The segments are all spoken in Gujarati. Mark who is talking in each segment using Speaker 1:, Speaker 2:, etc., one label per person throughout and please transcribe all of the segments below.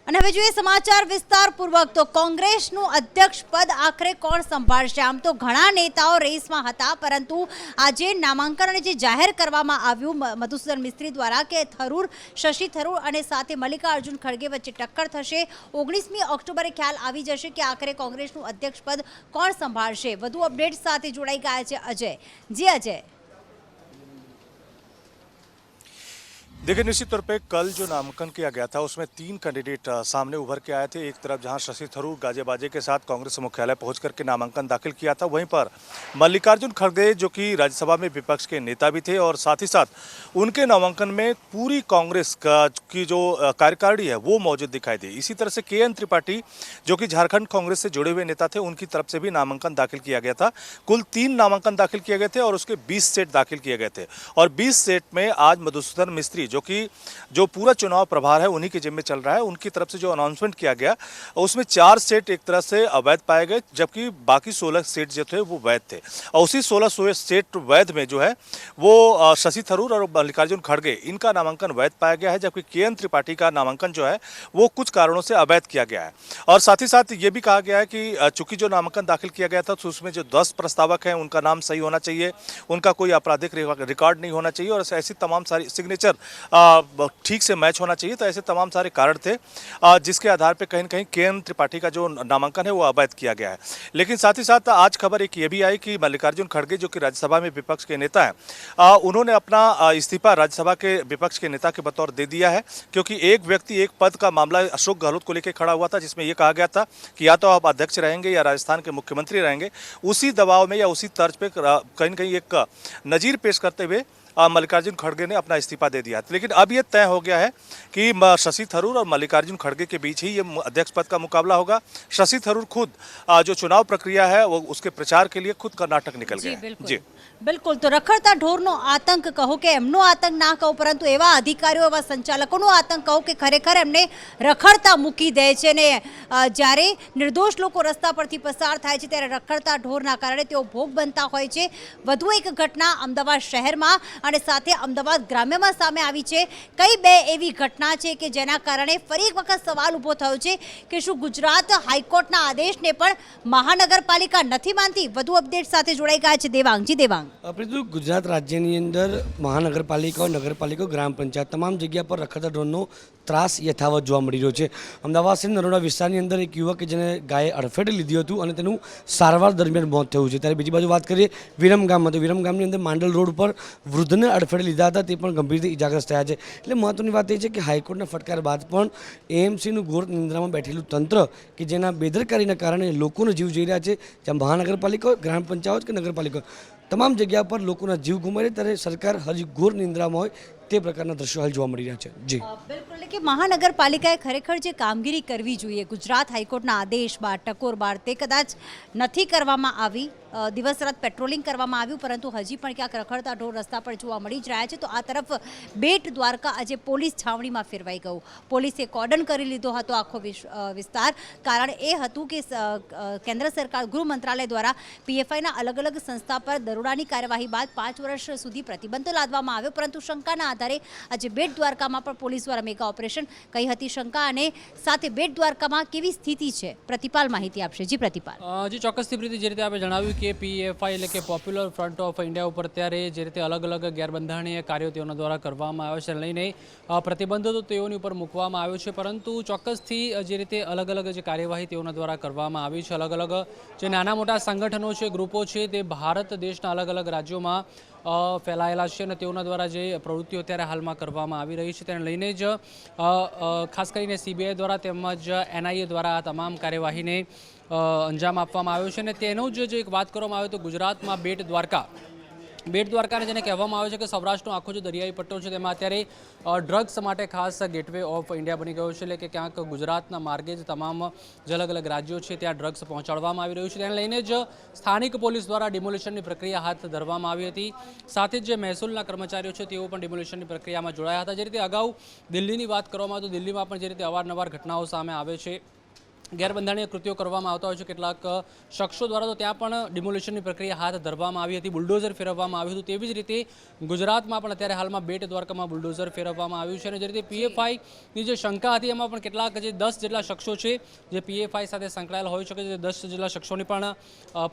Speaker 1: અને હવે જોઈએ સમાચાર વિસ્તારપૂર્વક તો કોંગ્રેસનું અધ્યક્ષ પદ આખરે કોણ સંભાળશે? આમ તો ઘણા નેતાઓ રેસમાં હતા, પરંતુ આજે નામાંકન અને જે જાહેર કરવામાં આવ્યું મધુસૂદન મિસ્ત્રી દ્વારા કે થરૂર, શશી થરૂર અને સાથે મલ્લિકાર્જુન ખડગે વચ્ચે ટક્કર થશે. 19મી ઓક્ટોબરે ખ્યાલ આવી જશે કે આખરે કોંગ્રેસનું અધ્યક્ષ પદ કોણ સંભાળશે. વધુ અપડેટ સાથે જોડાઈ ગયા છે અજય. જી અજય.
Speaker 2: देखिए, निश्चित तौर पे कल जो नामांकन किया गया था उसमें 3 कैंडिडेट सामने उभर के आए थे। एक तरफ जहां शशि थरूर गाजे बाजे के साथ कांग्रेस मुख्यालय पहुंच करके नामांकन दाखिल किया था, वहीं पर मल्लिकार्जुन खड़गे जो कि राज्यसभा में विपक्ष के नेता भी थे और साथ ही साथ उनके नामांकन में पूरी कांग्रेस की जो कार्यकारिणी है वो मौजूद दिखाई दी। इसी तरह से के.एन. त्रिपाठी जो कि झारखंड कांग्रेस से जुड़े हुए नेता थे, उनकी तरफ से भी नामांकन दाखिल किया गया था। कुल 3 नामांकन दाखिल किए गए थे और उसके 20 सेट दाखिल किए गए थे और 20 सेट में आज मधुसूदन मिस्त्री जो पूरा चुनाव प्रभार है उन्हीं के जिम्मे चल रहा है, उनकी तरफ से जो अनाउंसमेंट किया गया उसमें 4 सेट एक तरह से अवैध पाए गए, जबकि बाकी 16 सेट जो थे वो वैध थे। और उसी 16 सेट वैध में जो है वो शशि थरूर और मल्लिकार्जुन खड़गे इनका नामांकन वैध पाया गया है, जबकि के.एन. त्रिपाठी का नामांकन जो है वो कुछ कारणों से अवैध किया गया है। और साथ ही साथ ये भी कहा गया है कि चूंकि जो नामांकन दाखिल किया गया था तो उसमें जो 10 प्रस्तावक हैं उनका नाम सही होना चाहिए, उनका कोई आपराधिक रिकॉर्ड नहीं होना चाहिए और ऐसी तमाम सारी सिग्नेचर ठीक से मैच होना चाहिए। तो ऐसे तमाम सारे कारण थे जिसके आधार पर कहीं न कहीं के.एन. त्रिपाठी का जो नामांकन है वो अवैध किया गया है। लेकिन साथ ही साथ आज खबर एक ये भी आई कि मल्लिकार्जुन खड़गे जो कि राज्यसभा में विपक्ष के नेता हैं, उन्होंने अपना इस्तीफा राज्यसभा के विपक्ष के नेता के बतौर दे दिया है, क्योंकि एक व्यक्ति एक पद का मामला अशोक गहलोत को लेकर खड़ा हुआ था, जिसमें यह कहा गया था कि या तो आप अध्यक्ष रहेंगे या राजस्थान के मुख्यमंत्री रहेंगे। उसी दबाव में या उसी तर्ज पे कहीं न कहीं एक नजीर पेश करते हुए मल्लिकार्जुन खड़गे ने अपना इस्तीफा दे दिया। लेकिन अब यह तय हो गया है कि शशि थरूर और मल्लिकार्जुन खड़गे के बीच ही ये अध्यक्ष पद का मुकाबला होगा। शशि थरूर खुद जो चुनाव प्रक्रिया है वो उसके प्रचार के लिए खुद कर्नाटक निकल गए हैं।
Speaker 1: जी बिल्कुल। तो रखड़ता ढोरनो आतंक कहो के एमनो आतंक ना कहो, परंतु एवा अधिकारीओ एवा संचालकोनो आतंक कहो के खरेखर एमने रखड़ता मूकी दे छे ने ज्यारे निर्दोष लोको रस्ता परथी पसार थाय छे त्यारे रखड़ता ढोરના કારણે તેઓ ભોગ બનતા હોય છે। વધુ એક ઘટના અમદાવાદ શહેરમાં અને સાથે અમદાવાદ ગ્રામ્યમાં સામે આવી છે। કઈ બે એવી ઘટના છે કે જેના કારણે ફરી એક વખત સવાલ ઊભો થયો છે કે શું ગુજરાત હાઈકોર્ટના આદેશને પણ મહાનગરપાલિકા નથી માનતી? વધુ અપડેટ સાથે જોડાઈ ગયા છે દેવાંગ. જી દેવાંગ.
Speaker 3: આપણે ગુજરાત રાજ્યની અંદર મહાનગરપાલિકાઓ, નગરપાલિકાઓ, ગ્રામ પંચાયત તમામ જગ્યા પર રખડતા ઢોરનો ત્રાસ યથાવત જોવા મળી રહ્યો છે। અમદાવાદ શહેર નરોડા વિસ્તારની અંદર એક યુવક કે જેને ગાયે અડફેટે લીધું હતું અને તેનું સારવાર દરમિયાન મોત થયું છે। ત્યારે બીજી બાજુ વાત કરીએ વિરમગામમાં, તો વિરમગામની અંદર માંડલ રોડ પર વૃદ્ધને અડફેટે લીધા હતા, તે પણ ગંભીર રીતે ઇજાગ્રસ્ત થયા છે। એટલે મહત્વની વાત એ છે કે હાઈકોર્ટના ફટકાર બાદ પણ એએમસીનું ઘોર નિંદ્રામાં બેઠેલું તંત્ર કે જેના બેદરકારીના કારણે લોકોનો જીવ જઈ રહ્યા છે, જ્યાં મહાનગરપાલિકાઓ, ગ્રામ પંચાયત કે નગરપાલિકા તમામ જગ્યા પર લોકોના જીવ ગુમાવે ત્યારે સરકાર હજી ઘોર નિંદ્રામાં હોય તે પ્રકારના દ્રશ્યો હાલ જોવા મળી રહ્યા છે। જી
Speaker 1: બિલકુલ, કે મહાનગરપાલિકાએ ખરેખર જે કામગીરી કરવી જોઈએ ગુજરાત હાઈકોર્ટના આદેશ બાદ, ટકોર બાદ, તે કદાચ નથી કરવામાં આવી। દિવસ રાત પેટ્રોલિંગ કરવામાં આવ્યું, પરંતુ હજી પણ ક્યાંક રખડતા ઢોર રસ્તા પર જોવા મળી જ રહ્યા છે। તો આ તરફ બેટ દ્વારકા આજે પોલીસ છાવણીમાં ફેરવાઈ ગયું। પોલીસે કોર્ડન કરી લીધો હતો આખો વિસ્તાર। કારણ એ હતું કે કેન્દ્ર સરકાર ગૃહ મંત્રાલય દ્વારા પીએફઆઈના અલગ અલગ સંસ્થા પર દરોડાની કાર્યવાહી બાદ 5 વર્ષ સુધી પ્રતિબંધ લાદવામાં આવ્યો, પરંતુ શંકાના આધારે આજે બેટ દ્વારકામાં પણ પોલીસ દ્વારા મેગા ઓપરેશન કઈ હતી શંકા અને સાથે બેટ દ્વારકામાં કેવી સ્થિતિ છે? પ્રતિપાલ માહિતી આપશે। જી પ્રતિપાલ.
Speaker 4: જી ચોક્કસથી પ્રીતિ, જે રીતે આપણે જણાવ્યું કે પીએફઆઈ એટલે કે પોપ્યુલર ફ્રન્ટ ઓફ ઇન્ડિયા ઉપર ત્યારે જે રીતે અલગ અલગ ગેરબંધારણીય કાર્યો તેઓના દ્વારા કરવામાં આવે છે, લઈને પ્રતિબંધો તો તેઓની ઉપર મૂકવામાં આવ્યો છે, પરંતુ ચોક્કસથી જે રીતે અલગ અલગ જે કાર્યવાહી તેઓના દ્વારા કરવામાં આવી છે, અલગ અલગ જે નાના મોટા સંગઠનો છે, ગ્રુપો છે, તે ભારત દેશના અલગ અલગ રાજ્યોમાં ફેલાયેલા છે અને તેઓના દ્વારા જે પ્રવૃત્તિઓ અત્યારે હાલમાં કરવામાં આવી રહી છે તેને લઈને જ ખાસ કરીને સીબીઆઈ દ્વારા તેમજ એનઆઈએ દ્વારા આ તમામ કાર્યવાહીને અંજામ આપવામાં આવ્યો છે। અને તેનો જ એક વાત કરવામાં આવે તો ગુજરાતમાં બેટ દ્વારકાને જેને કહેવામાં આવે છે કે સૌરાષ્ટ્રનો આખો જે દરિયાઈ પટ્ટો છે તેમાં અત્યારે ડ્રગ્સ માટે ખાસ ગેટવે ઓફ ઇન્ડિયા બની ગયો છે। એટલે કે ક્યાંક ગુજરાતના માર્ગે જ તમામ જે અલગ અલગ રાજ્યો છે ત્યાં ડ્રગ્સ પહોંચાડવામાં આવી રહ્યું છે। તેને લઈને જ સ્થાનિક પોલીસ દ્વારા ડિમોલિશનની પ્રક્રિયા હાથ ધરવામાં આવી હતી। સાથે જ જે મહેસૂલના કર્મચારીઓ છે તેઓ પણ ડિમોલિશનની પ્રક્રિયામાં જોડાયા હતા। જે રીતે અગાઉ દિલ્હીની વાત કરવામાં આવે તો દિલ્હીમાં પણ જે રીતે અવારનવાર ઘટનાઓ સામે આવે છે ગેરબંધારણીય કૃત્યો કરવામાં આવતા હોય છે કેટલાક શખ્સો દ્વારા, તો ત્યાં પણ ડિમોલિશનની પ્રક્રિયા હાથ ધરવામાં આવી હતી, બુલડોઝર ફેરવવામાં આવ્યું હતું. તેવી જ રીતે ગુજરાતમાં પણ અત્યારે હાલમાં બેટ દ્વારકામાં બુલડોઝર ફેરવવામાં આવ્યું છે. અને જે રીતે પીએફઆઈની જે શંકા હતી એમાં પણ કેટલાક જે 10 જેટલા શખ્સો છે જે પીએફઆઈ સાથે સંકળાયેલા હોઈ શકે છે, 10 જેટલા શખ્સોની પણ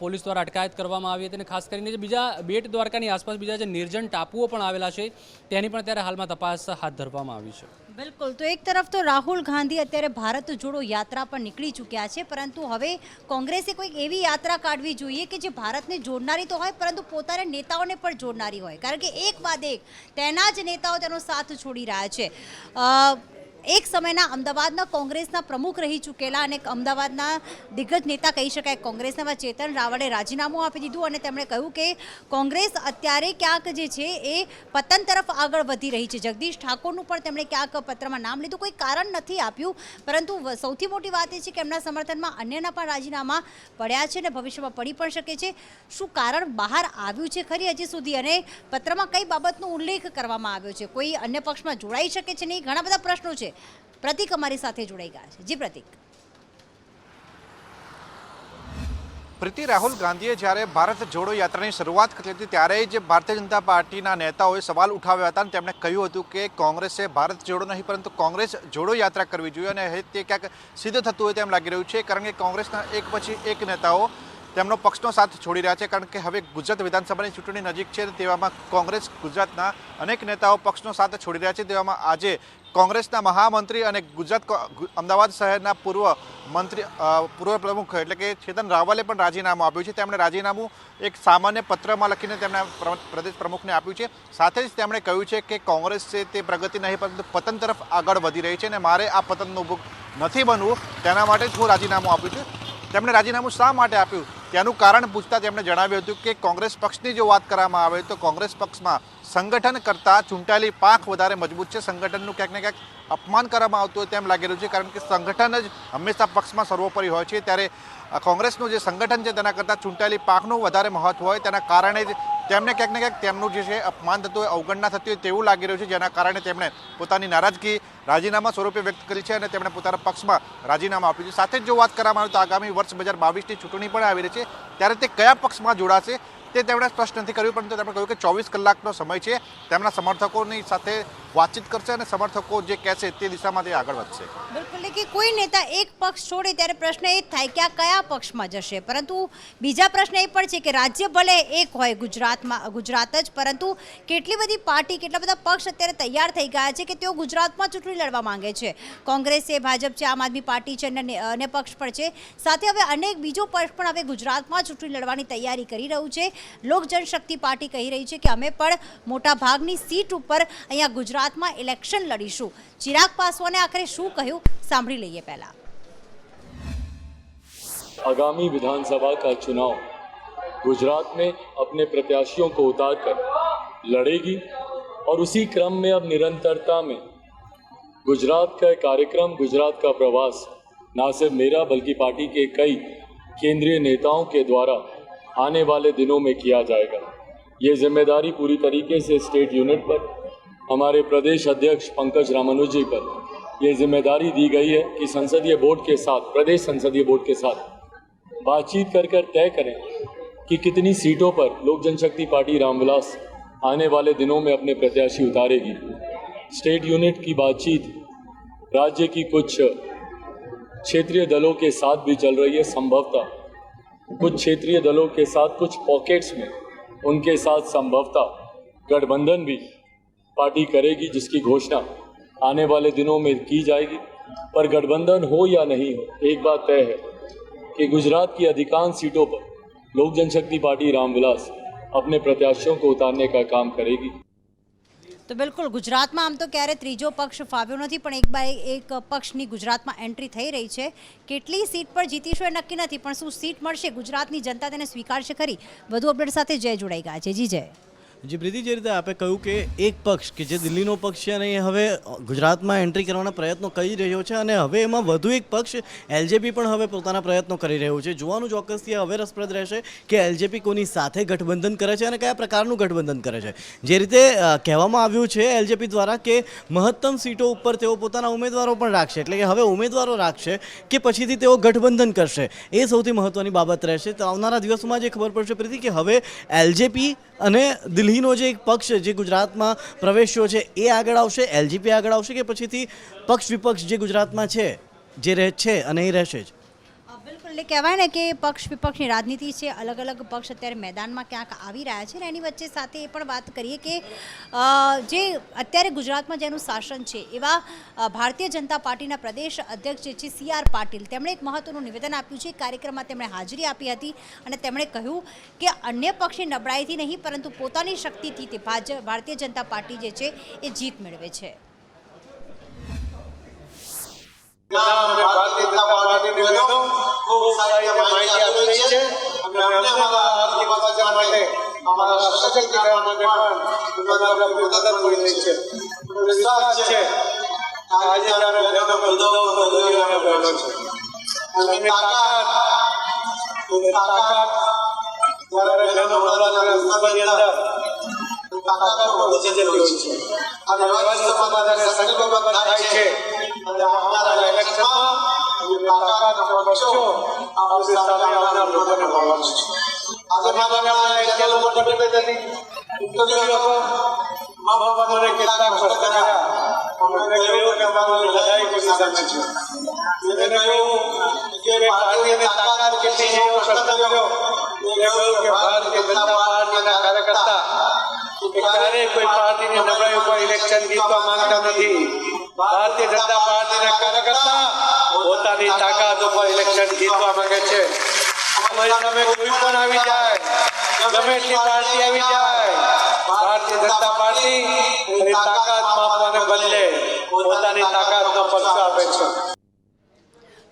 Speaker 4: પોલીસ દ્વારા અટકાયત કરવામાં આવી હતી. અને ખાસ કરીને જે બીજા બેટ દ્વારકાની આસપાસ બીજા જે નિર્જન ટાપુઓ પણ આવેલા છે તેની પણ અત્યારે હાલમાં તપાસ હાથ ધરવામાં આવી છે.
Speaker 1: બિલકુલ. તો એક તરફ તો રાહુલ ગાંધી અત્યારે ભારત જોડો યાત્રા પર નીકળી ચૂક્યા છે, પરંતુ હવે કોંગ્રેસે કોઈક એવી યાત્રા કાઢવી જોઈએ કે જે ભારતને જોડનારી તો હોય પરંતુ પોતાના નેતાઓને પણ જોડનારી હોય, કારણ કે એક બાદ એક તેના જ નેતાઓ તેનો સાથ છોડી રહ્યા છે. એક સમયના અમદાવાદના કોંગ્રેસના પ્રમુખ રહી ચૂકેલા અને અમદાવાદના દિગ્ગજ નેતા કહી શકાય કોંગ્રેસના ચેતન રાવલે રાજીનામું આપી દીધું અને તેમણે કહ્યું કે કોંગ્રેસ અત્યારે ક્યાંક જે છે એ પતન તરફ આગળ વધી રહી છે. જગદીશ ઠાકોરનું પણ તેમણે ક્યાંક પત્રમાં નામ લીધું, કોઈ કારણ નથી આપ્યું, પરંતુ સૌથી મોટી વાત એ છે કે એમના સમર્થનમાં અન્યના પણ રાજીનામા પડ્યા છે અને ભવિષ્યમાં પડી પણ શકે છે. શું કારણ બહાર આવ્યું છે ખરી હજી સુધી, અને પત્રમાં કઈ બાબતનો ઉલ્લેખ કરવામાં આવ્યો છે? કોઈ અન્ય પક્ષમાં જોડાઈ શકે છે નહીં, ઘણા બધા પ્રશ્નો છે. પ્રતિક અમારી સાથે જોડાઈ ગયા છે. જી પ્રતિક.
Speaker 5: પ્રીતિ, રાહુલ ગાંધીએ જ્યારે ભારત જોડો યાત્રાની શરૂઆત કરી હતી ત્યારે જ ભારતીય જનતા પાર્ટીના નેતાઓએ સવાલ ઉઠાવ્યા હતા અને તેમણે કહ્યું હતું કે કોંગ્રેસે ભારત જોડો નહીં પરંતુ કોંગ્રેસ જોડો યાત્રા કરવી જોઈએ, અને તે ક્યાંક સિદ્ધ થતું હોય તેમ લાગી રહ્યું છે, કારણ કે કોંગ્રેસના એક પછી એક નેતાઓ તેમનો પક્ષનો સાથ છોડી રહ્યા છે. કારણ કે હવે ગુજરાત વિધાનસભાની ચૂંટણી નજીક છે, તેવામાં કોંગ્રેસ ગુજરાતના અનેક નેતાઓ પક્ષનો સાથ છોડી રહ્યા છે. તેવામાં આજે કોંગ્રેસના મહામંત્રી અને અમદાવાદ શહેરના પૂર્વ પ્રમુખ એટલે કે ચેતન રાવલે પણ રાજીનામું આપ્યું છે. તેમણે રાજીનામું એક સામાન્ય પત્રમાં લખીને તેમના પ્રદેશ પ્રમુખને આપ્યું છે. સાથે જ તેમણે કહ્યું છે કે કોંગ્રેસ છે તે પ્રગતિ નહીં પરંતુ પતન તરફ આગળ વધી રહી છે અને મારે આ પતનનું ભોગ નથી બનવું, તેના માટે જ હું રાજીનામું આપ્યું છું. તેમણે રાજીનામું શા માટે આપ્યું તેનું કારણ પૂછતા તેમણે જણાવ્યું હતું કે કોંગ્રેસ પક્ષની જો વાત કરવામાં આવે તો કોંગ્રેસ પક્ષમાં સંગઠન કરતાં ચૂંટાયેલી પાંખ વધારે મજબૂત છે. સંગઠનનું ક્યાંક ને ક્યાંક અપમાન કરવામાં આવતું હોય તેમ લાગી રહ્યું છે, કારણ કે સંગઠન જ હંમેશા પક્ષમાં સર્વોપરી હોય છે. ત્યારે કોંગ્રેસનું જે સંગઠન છે તેના કરતાં ચૂંટાયેલી પાંખનું વધારે મહત્વ હોય, તેના કારણે જ તેમને ક્યાંક ને ક્યાંક તેમનું જે છે અપમાન થતું હોય, અવગણના થતી હોય તેવું લાગી રહ્યું છે, જેના કારણે તેમણે પોતાની નારાજગી રાજીનામા સ્વરૂપે વ્યક્ત કરી છે અને તેમણે પોતાના પક્ષમાં રાજીનામા આપ્યું છે. સાથે જ જો વાત કરવામાં આવે તો આગામી વર્ષ 2022ની ચૂંટણી પણ આવી રહી છે, ત્યારે તે કયા પક્ષમાં જોડાશે તે તેમણે સ્પષ્ટ નથી કર્યું, પરંતુ તેમણે કહ્યું કે 24 કલાકનો સમય છે, તેમના સમર્થકોની સાથે વાતચીત કરશે અને સમર્થકો જે કહેશે તે દિશામાં તે આગળ વધશે.
Speaker 1: બિલકુલ, કે કોઈ નેતા એક પક્ષ છોડે ત્યારે પ્રશ્ન એ થાય કે આ કયા પક્ષમાં જશે, પરંતુ બીજા પ્રશ્ન એ પણ છે કે રાજ્ય ભલે એક હોય ગુજરાત જ, પરંતુ કેટલી બધી પાર્ટી કેટલા બધા પક્ષ અત્યારે તૈયાર થઈ ગયા છે કે તેઓ ગુજરાતમાં ચૂંટણી લડવા માંગે છે. કોંગ્રેસ છે, ભાજપ છે, આમ આદમી પાર્ટી છે, અન્ય પક્ષ પણ છે. સાથે હવે અનેક બીજો પક્ષ પણ હવે ગુજરાતમાં ચૂંટણી લડવાની તૈયારી કરી રહ્યું છે. લોક જનશક્તિ પાર્ટી કહી રહી છે કે અમે પણ મોટા ભાગની સીટ ઉપર અહીંયા ગુજરાતમાં ઇલેક્શન લડીશું. ચિરાગ પાસવાને આખરે શું કહ્યું સાંભળી લઈએ. पहला
Speaker 6: आगामी विधानसभा का चुनाव गुजरात में अपने प्रत्याशियों को उतार कर लड़ेगी और उसी क्रम में अब निरंतरता में गुजरात का कार्यक्रम, गुजरात का प्रवास ना सिर्फ मेरा बल्कि पार्टी के कई केंद्रीय नेताओं के द्वारा आने वाले दिनों में किया जाएगा. ये जिम्मेदारी पूरी तरीके से स्टेट यूनिट पर हमारे प्रदेश अध्यक्ष पंकज रामानुज जी पर ये जिम्मेदारी दी गई है कि संसदीय बोर्ड के साथ, प्रदेश संसदीय बोर्ड के साथ बातचीत कर तय करें कि कितनी सीटों पर लोक जनशक्ति पार्टी रामविलास आने वाले दिनों में अपने प्रत्याशी उतारेगी. स्टेट यूनिट की बातचीत राज्य की कुछ क्षेत्रीय दलों के साथ भी चल रही है. संभवतः कुछ क्षेत्रीय दलों के साथ कुछ पॉकेट्स में उनके साथ संभवतः गठबंधन भी पार्टी करेगी, जिसकी घोषणा आने वाले दिनों में की जाएगी. पर गठबंधन हो या नहीं हो, एक बात तय है कि गुजरात की अधिकांश सीटों पर लोक जनशक्ति पार्टी रामविलास अपने प्रत्याशियों को उतारने का काम करेगी.
Speaker 1: તો બિલકુલ, ગુજરાતમાં આમ તો ક્યારે ત્રીજો પક્ષ ફાવ્યો નથી, પણ એક પક્ષની ગુજરાતમાં એન્ટ્રી થઈ રહી છે. કેટલી સીટ પર જીતીશું એ નક્કી નથી, પણ શું સીટ મળશે ગુજરાતની જનતા તેને સ્વીકારશે ખરી? વધુ અપડેટ સાથે જય જોડાઈ ગયા છે. જી જય.
Speaker 7: જી પ્રીતિ, જે રીતે આપે કહ્યું કે એક પક્ષ કે જે દિલ્હીનો પક્ષ છે અને એ હવે ગુજરાતમાં એન્ટ્રી કરવાના પ્રયત્નો કરી રહ્યો છે અને હવે એમાં વધુ એક પક્ષ એલજેપી પણ હવે પોતાના પ્રયત્નો કરી રહ્યું છે. જોવાનું ચોક્કસથી હવે રસપ્રદ રહેશે કે એલજેપી કોની સાથે ગઠબંધન કરે છે અને કયા પ્રકારનું ગઠબંધન કરે છે. જે રીતે કહેવામાં આવ્યું છે એલજેપી દ્વારા કે મહત્તમ સીટો ઉપર તેઓ પોતાના ઉમેદવારો પણ રાખશે, એટલે કે હવે ઉમેદવારો રાખશે કે પછીથી તેઓ ગઠબંધન કરશે, એ સૌથી મહત્વની બાબત રહેશે. તો આવનારા દિવસોમાં જે ખબર પડશે પ્રીતિ કે હવે એલજેપી અને દિલ્હીનો જે એક પક્ષ જે ગુજરાતમાં પ્રવેશ્યો છે એ આગળ આવશે, એલજેપી આગળ આવશે કે પછીથી પક્ષ વિપક્ષ જે ગુજરાતમાં છે જે રહે છે અને એ રહેશે જ.
Speaker 1: બિલકુલ, એટલે કહેવાય ને કે પક્ષ વિપક્ષની રાજનીતિ છે, અલગ અલગ પક્ષ અત્યારે મેદાનમાં ક્યાંક આવી રહ્યા છે ને એની વચ્ચે સાથે એ પણ વાત કરીએ કે જે અત્યારે ગુજરાતમાં જેનું શાસન છે એવા ભારતીય જનતા પાર્ટીના પ્રદેશ અધ્યક્ષ જે છે CR પાટીલ, તેમણે એક મહત્વનું નિવેદન આપ્યું છે. કાર્યક્રમમાં તેમણે હાજરી આપી હતી અને તેમણે કહ્યું કે અન્ય પક્ષની નબળાઈથી નહીં પરંતુ પોતાની શક્તિથી તે ભારતીય જનતા પાર્ટી જે છે એ જીત મેળવે છે.
Speaker 8: भारतीय जनता पार्टी निवेदन खूब सारी माहिती આપી રહી છે અને અમને અમારા હક નિભાવવા માટે અમારા સશક્તિકરણ માટે પણ મદદ કરી રહી છે. વિશ્વાસ છે આજે જ્યારે મેદાનો બદલાવ દુનિયાને બેઠો છે અને તાકાત જ્યારે મેદાનો બદલાવના વિસ્તારની અંદર તાકાત વધી જતી છે અને વ્યવસ્થામાં જ્યારે સંકલ્પ થાય છે અને આવનારા ઇલેક્શનમાં તાકાત પક્ષો આપણી સામે આવનાર લોકોને મળવાનું છે. આજે મારા એટલા લોકો ડબલ નથી ઇન્ટરવ્યુ હતો મહાભારતને કેટલાક પ્રશ્ન કર્યા, અમને કહ્યું કે અમારી લડાઈ કોની સામે છે. એને કહ્યું કે ભારતીય તાકાત કેટલી છે એવો પ્રશ્ન કર્યો. એ કહ્યું કે ભારતીય જનતા પાર્ટીના કાર્યકર્તા ક્યારેય કોઈ પાર્ટીની નબળાઈ ઉપર ઇલેક્શન જીતવા માંગતા નથી. ભારતીય જનતા પાર્ટીના કાર્યકર્તા પોતાની તાકાત ઉપર ઇલેક્શન જીતવા માંગે છે. અમારી સામે કોઈ પણ આવી જાય, ગમે એટલી પાર્ટી આવી જાય, ભારતીય જનતા પાર્ટી એની તાકાત માપવાને બદલે પોતાની તાકાતનો પક્ષ આપે છે.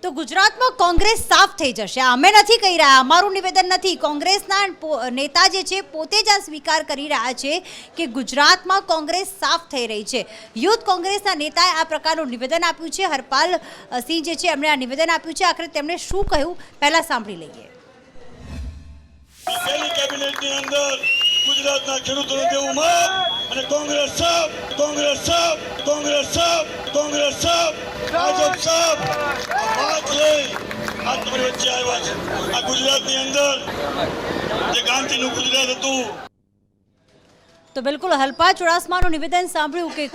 Speaker 1: તો ગુજરાતમાં કોંગ્રેસ સાફ થઈ જશે, અમે નથી કહી રહ્યા, અમારું નિવેદન નથી. કોંગ્રેસના નેતા જે છે પોતે જ આ સ્વીકાર કરી રહ્યા છે કે ગુજરાતમાં કોંગ્રેસ સાફ થઈ રહી છે. યુથ કોંગ્રેસના નેતાએ આ પ્રકારનું નિવેદન આપ્યું છે. હરપાલ સિંહ જે છે એમણે આ નિવેદન આપ્યું છે. આખરે તેમણે શું કહ્યું પહેલા સાંભળી લઈએ.
Speaker 9: કેબિનેટની અંદર ગુજરાતના ખેડૂતોને દેવું માફ અને કોંગ્રેસ સાફ, કોંગ્રેસ સાફ, કોંગ્રેસ સાફ, કોંગ્રેસ સાફ, ભાજપ સાફ વાત લઈ આ તમારી વચ્ચે આવ્યા છે. આ ગુજરાતની અંદર જે ગાંધીનું ગુજરાત હતું.
Speaker 1: તો બિલકુલ હલપા ચુડાસમાનું નિવેદન સાંભળ્યું કે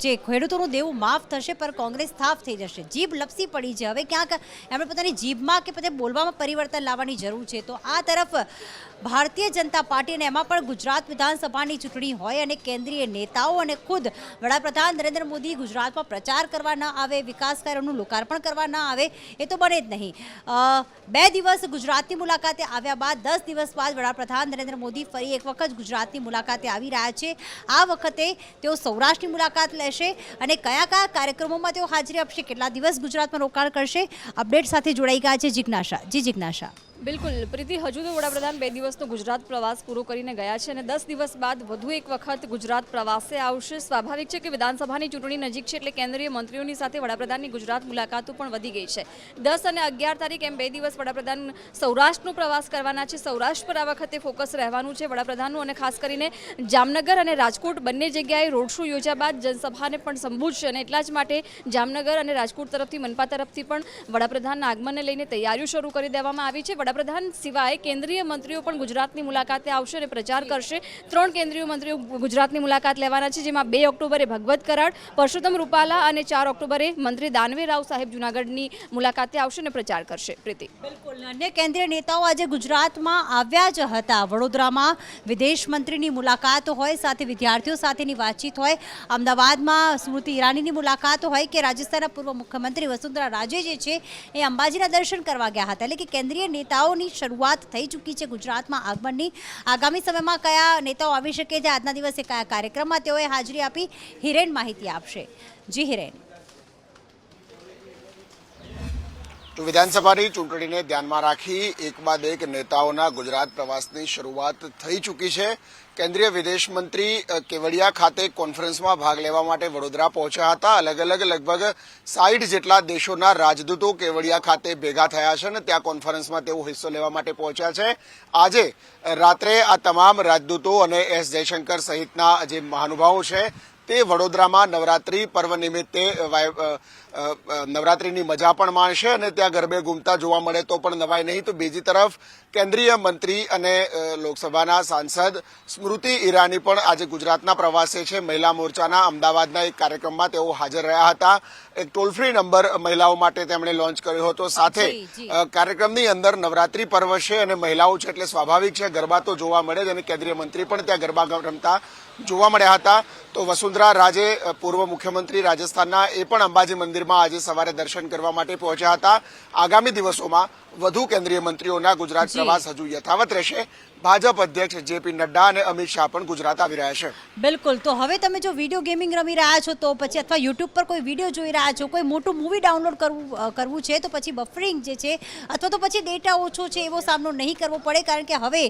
Speaker 1: જે ખેડૂતોનું દેવું માફ થશે પર કોંગ્રેસ સાફ થઈ જશે. જીભ લપસી પડી છે, હવે ક્યાંક એમણે પોતાની જીભમાં કે પછી બોલવામાં પરિવર્તન લાવવાની જરૂર છે. તો આ તરફ ભારતીય જનતા પાર્ટી અને એમાં પણ ગુજરાત વિધાનસભાની ચૂંટણી હોય અને કેન્દ્રીય નેતાઓ અને ખુદ વડાપ્રધાન નરેન્દ્ર મોદી ગુજરાતમાં પ્રચાર કરવા ન આવે, વિકાસ કાર્યોનું લોકાર્પણ કરવા ન આવે, એ તો બને જ નહીં. 2 દિવસ ગુજરાતની મુલાકાતે આવ્યા બાદ 10 દિવસ બાદ વડાપ્રધાન નરેન્દ્ર મોદી ફરી એક વખત ગુજરાતની મુલાકાતે આવી રહ્યા છે. આ વખતે તેઓ સૌરાષ્ટ્રની મુલાકાત લેશે અને કયા કયા કાર્યક્રમોમાં તેઓ હાજરી આપશે, કેટલા દિવસ ગુજરાતમાં રોકાણ કરશે, અપડેટ સાથે જોડાઈ ગયા છે જિજ્ઞાસા. જી જિજ્ઞાસા.
Speaker 10: બિલકુલ પ્રીતિ, હજુ તો વડાપ્રધાન 2 દિવસનો ગુજરાત પ્રવાસ પૂરો કરીને ગયા છે અને 10 દિવસ બાદ વધુ એક વખત ગુજરાત પ્રવાસે આવશે. સ્વાભાવિક છે કે વિધાનસભાની ચૂંટણી નજીક છે એટલે કેન્દ્રીય મંત્રીઓની સાથે વડાપ્રધાનની ગુજરાત મુલાકાતો પણ વધી ગઈ છે. 10 અને 11 તારીખ એમ 2 દિવસ વડાપ્રધાન સૌરાષ્ટ્રનો પ્રવાસ કરવાના છે. સૌરાષ્ટ્ર પર આ વખતે ફોકસ રહેવાનું છે વડાપ્રધાનનું અને ખાસ કરીને જામનગર અને રાજકોટ બંને જગ્યાએ રોડ શો યોજ્યા બાદ જનસભાને પણ સંબોધશે અને એટલા જ માટે જામનગર અને રાજકોટ તરફથી મનપા તરફથી પણ વડાપ્રધાનના આગમનને લઈને તૈયારીઓ શરૂ કરી દેવામાં આવી છે. વડાપ્રધાન સિવાય કેન્દ્રીય મંત્રીઓ પણ ગુજરાતની મુલાકાતે આવશે અને પ્રચાર કરશે. 3 કેન્દ્રીય મંત્રીઓ ગુજરાતની મુલાકાત લેવાના છે, જેમાં 2 ઓક્ટોબરે ભગવત કરાડ, પરસોત્તમ રૂપાલા અને 4 ઓક્ટોબરે મંત્રી દાનવે રાવ સાહેબ જૂનાગઢની મુલાકાતે આવશે અને પ્રચાર કરશે. પ્રીતિ,
Speaker 1: બિલકુલ અન્ય કેન્દ્રીય નેતાઓ આજે ગુજરાતમાં આવ્યા જ હતા. વડોદરામાં વિદેશ મંત્રીની મુલાકાત હોય, સાથે વિદ્યાર્થીઓ સાથેની વાતચીત હોય, અમદાવાદમાં સ્મૃતિ ઈરાનીની મુલાકાત હોય કે રાજસ્થાનના પૂર્વ મુખ્યમંત્રી વસુંધરા રાજે જે છે એ અંબાજીના દર્શન કરવા ગયા હતા. એટલે કે કેન્દ્રીય નેતાઓની શરૂઆત થઈ ચૂકી છે ગુજરાતમાં આગમનની. આગામી સમયમાં કયા નેતાઓ આવી શકે છે, આજના દિવસે કયા કાર્યક્રમમાં તેઓએ હાજરી આપી, હિરેન માહિતી આપશે. જી હિરેન.
Speaker 11: તો વિધાનસભાની ચૂંટણીને ધ્યાનમાં રાખી એક બાદ એક નેતાઓના ગુજરાત પ્રવાસની શરૂઆત થઈ ચૂકી છે. કેન્દ્રીય વિદેશ મંત્રી કેવડિયા ખાતે કોન્ફરન્સમાં ભાગ લેવા માટે વડોદરા પહોંચ્યા હતા. અલગ અલગ લગભગ 60 જેટલા દેશોના રાજદૂતો કેવડિયા ખાતે ભેગા થયા છે અને ત્યાં કોન્ફરન્સમાં તેઓ હિસ્સો લેવા માટે પહોંચ્યા છે. આજે રાત્રે આ તમામ રાજદૂતો અને એસ જયશંકર સહિતના જે મહાનુભાવો છે તે વડોદરામાં નવરાત્રી પર્વ નિમિત્તે નવરાત્રીની મજા પણ માણશે અને ત્યાં ગરબે ઘૂમતા જોવા મળે તો પણ નવાઈ નહીં. તો બીજી તરફ કેન્દ્રીય મંત્રી અને લોકસભાના સાંસદ સ્મૃતિ ઈરાની પણ આજે ગુજરાતના પ્રવાસે છે. મહિલા મોરચાના અમદાવાદના એક કાર્યક્રમમાં તેઓ હાજર રહ્યા હતા. એક ટોલ ફ્રી નંબર મહિલાઓ માટે તેમણે લોન્ચ કર્યો હતો. સાથે કાર્યક્રમની અંદર નવરાત્રી પર્વ છે અને મહિલાઓ છે એટલે સ્વાભાવિક છે ગરબા તો જોવા મળે જ અને કેન્દ્રીય મંત્રી પણ ત્યાં ગરબા રમતા જોવા મળ્યા હતા. તો વસુંધરા રાજે પૂર્વ મુખ્યમંત્રી રાજસ્થાનના એ પણ અંબાજી મંદિરમાં આજે સવારે દર્શન કરવા માટે પહોંચ્યા હતા. આગામી દિવસોમાં વધુ કેન્દ્રીય મંત્રીઓના ગુજરાત પ્રવાસ હજુ યથાવત રહેશે. ભાજપ અધ્યક્ષ જેપી નડ્ડા અને અમિત શાહ પણ ગુજરાત આવી રહ્યા છે.
Speaker 1: બિલકુલ. તો હવે તમે જો વિડીયો ગેમિંગ રમી રહ્યા છો તો પછી અથવા યુટ્યુબ પર કોઈ વિડીયો જોઈ રહ્યા છો, કોઈ મોટું મૂવી ડાઉનલોડ કરવું છે તો પછી બફરિંગ જે છે અથવા તો પછી ડેટા ઓછો છે એવો સામનો નહીં કરવો પડે, કારણ કે હવે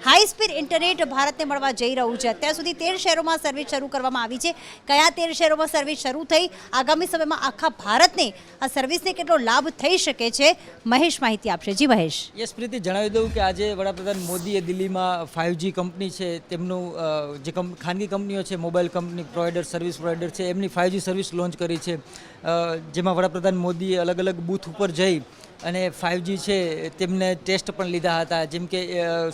Speaker 1: હાઈ સ્પીડ ઇન્ટરનેટ ભારતને મળવા જઈ રહ્યું છે. અત્યાર સુધી 13 શહેરોમાં સર્વિસ શરૂ કરવામાં આવી છે. કયા 13 શહેરોમાં સર્વિસ શરૂ થઈ, આગામી સમયમાં આખા ભારતને આ સર્વિસને કેટલો લાભ થઈ શકે છે, મહેશ માહિતી આપશે. જી મહેશ.
Speaker 12: યસ પ્રીતિ, જણાવી દઉં કે આજે વડાપ્રધાન મોદીએ દિલ્હીમાં 5G કંપની છે તેમનું જે ખાનગી કંપનીઓ છે, mobile company provider, service provider છે, એમની 5G સર્વિસ લોન્ચ કરી છે. જેમાં વડાપ્રધાન મોદીએ અલગ અલગ બૂથ ઉપર જઈ અને 5G છે તેમને ટેસ્ટ પણ લીધા હતા. જેમ કે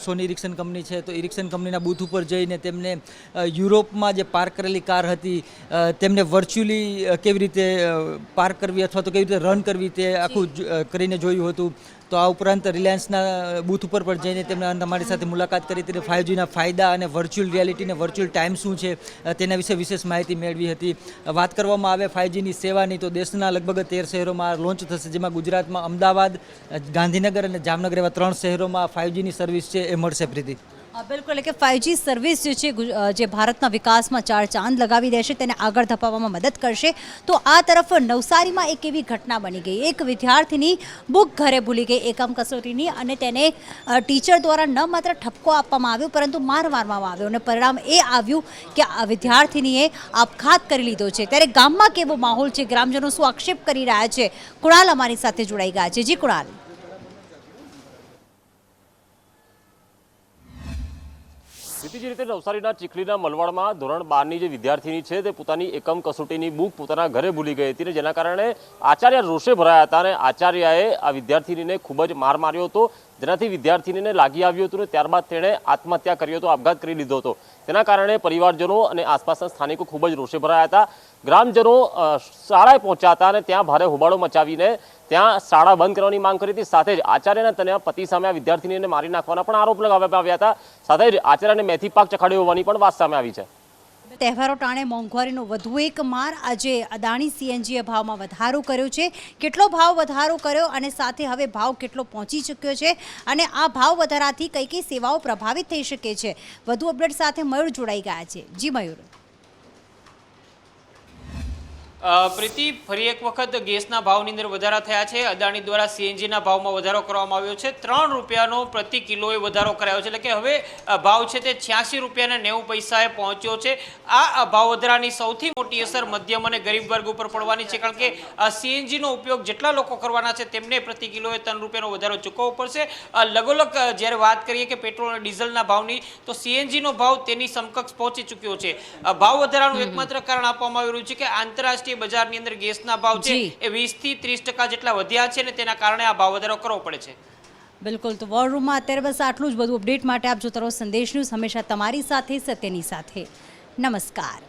Speaker 12: સોની ઇરિક્સન કંપની છે તો ઇરિક્સન કંપનીના બૂથ ઉપર જઈને તેમને યુરોપમાં જે પાર્ક કરેલી કાર હતી તેમને વર્ચ્યુઅલી કેવી રીતે પાર્ક કરવી અથવા તો કેવી રીતે રન કરવી તે આખું કરીને જોયું હતું. તો આ ઉપરાંત રિલાયન્સના બૂથ ઉપર પણ જઈને તેમણે અમારી સાથે મુલાકાત કરી હતી. 5Gના ફાયદા અને વર્ચ્યુઅલ રિયાલિટી અને વર્ચ્યુઅલ ટાઈમ શું છે તેના વિશે વિશેષ માહિતી મેળવી હતી. વાત કરવામાં આવે 5Gની સેવાની તો દેશના લગભગ 13 શહેરોમાં લોન્ચ થશે, જેમાં ગુજરાતમાં અમદાવાદ, ગાંધીનગર અને જામનગર એવા 3 શહેરોમાં 5Gની સર્વિસ છે એ મળશે. પ્રીતિ,
Speaker 1: બિલકુલ. એટલે કે 5G સર્વિસ જે છે જે ભારતના વિકાસમાં 4 ચાંદ લગાવી દેશે, તેને આગળ ધપાવવામાં મદદ કરશે. તો આ તરફ નવસારીમાં એક એવી ઘટના બની ગઈ. એક વિદ્યાર્થીની બુક ઘરે ભૂલી ગઈ એકમ કસોટીની અને તેને ટીચર દ્વારા ન માત્ર ઠપકો આપવામાં આવ્યો પરંતુ માર મારવામાં આવ્યો અને પરિણામ એ આવ્યું કે આ વિદ્યાર્થીનીએ આપઘાત કરી લીધો છે. ત્યારે ગામમાં કેવો માહોલ છે, ગ્રામજનો શું આક્ષેપ કરી રહ્યા છે, કુણાલ અમારી સાથે જોડાઈ ગયા છે. જી કુણાલ.
Speaker 13: બીજી રીતે નવસારીના ચીખલીના મલવાડમાં ધોરણ 12ની જે વિદ્યાર્થીની છે તે પોતાની એકમ કસોટીની બુક પોતાના ઘરે ભૂલી ગઈ હતી, જેના કારણે આચાર્ય રોષે ભરાયા હતા અને આચાર્યએ આ વિદ્યાર્થીનીને ખૂબ જ માર માર્યો હતો, જેનાથી વિદ્યાર્થીનીને લાગી આવ્યું હતું અને ત્યારબાદ તેણે આત્મહત્યા કરી હતો, આપઘાત કરી લીધો હતો. તેના કારણે પરિવારજનો અને આસપાસના સ્થાનિકો ખૂબ જ રોષે ભરાયા હતા. ગ્રામજનો શાળાએ પહોંચ્યા હતા અને ત્યાં ભારે હોબાળો મચાવીને ત્યાં શાળા બંધ કરવાની માંગ કરી હતી. સાથે જ આચાર્યના તેના પતિ સામે આ વિદ્યાર્થીનીને મારી નાખવાના પણ આરોપ લગાવવામાં આવ્યા હતા. સાથે જ આચાર્યને મેથી પાક ચખાડ્યો હોવાની પણ વાત સામે આવી છે.
Speaker 1: તહેવારો ટાણે મોંઘવારીનો વધુ એક માર. આજે અદાણી CNGએ ભાવમાં વધારો કર્યો છે. કેટલો ભાવ વધારો કર્યો અને સાથે હવે ભાવ કેટલો પહોંચી ચૂક્યો છે અને આ ભાવ વધારાથી કઈ કઈ સેવાઓ પ્રભાવિત થઈ શકે છે, વધુ અપડેટ સાથે મયુર જોડાઈ ગયા છે. જી મયુર.
Speaker 14: પ્રીતિ, ફરી એક વખત ગેસના ભાવની અંદર વધારા થયા છે. અદાણી દ્વારા CNGના ભાવમાં વધારો કરવામાં આવ્યો છે. 3 રૂપિયાનો પ્રતિ કિલોએ વધારો કરાયો છે, એટલે કે હવે ભાવ છે તે 86 રૂપિયાના 90 પૈસાએ પહોંચ્યો છે. આ ભાવ વધારાની સૌથી મોટી અસર મધ્યમ અને ગરીબ વર્ગ ઉપર પડવાની છે, કારણ કે CNGનો ઉપયોગ જેટલા લોકો કરવાના છે તેમને પ્રતિ કિલોએ 3 રૂપિયાનો વધારો ચૂકવવો પડશે. લગોલગ જ્યારે વાત કરીએ કે પેટ્રોલ અને ડીઝલના ભાવની, તો CNGનો ભાવ તેની સમકક્ષ પહોંચી ચૂક્યો છે. ભાવ વધારાનું એકમાત્ર કારણ આપવામાં આવી રહ્યું છે કે આંતરરાષ્ટ્રીય બજારની અંદર ગેસના ભાવ છે એ 20 થી 30% જેટલા વધ્યા છે અને તેના કારણે આ ભાવ વધારો કરવો પડે છે.
Speaker 1: બિલકુલ. તો વોર રૂમમાં અત્યારે બસ આટલું જ. બધું અપડેટ માટે આપ જોતા રહો સંદેશ ન્યૂઝ, હંમેશા તમારી સાથે, સત્યની સાથે. નમસ્કાર.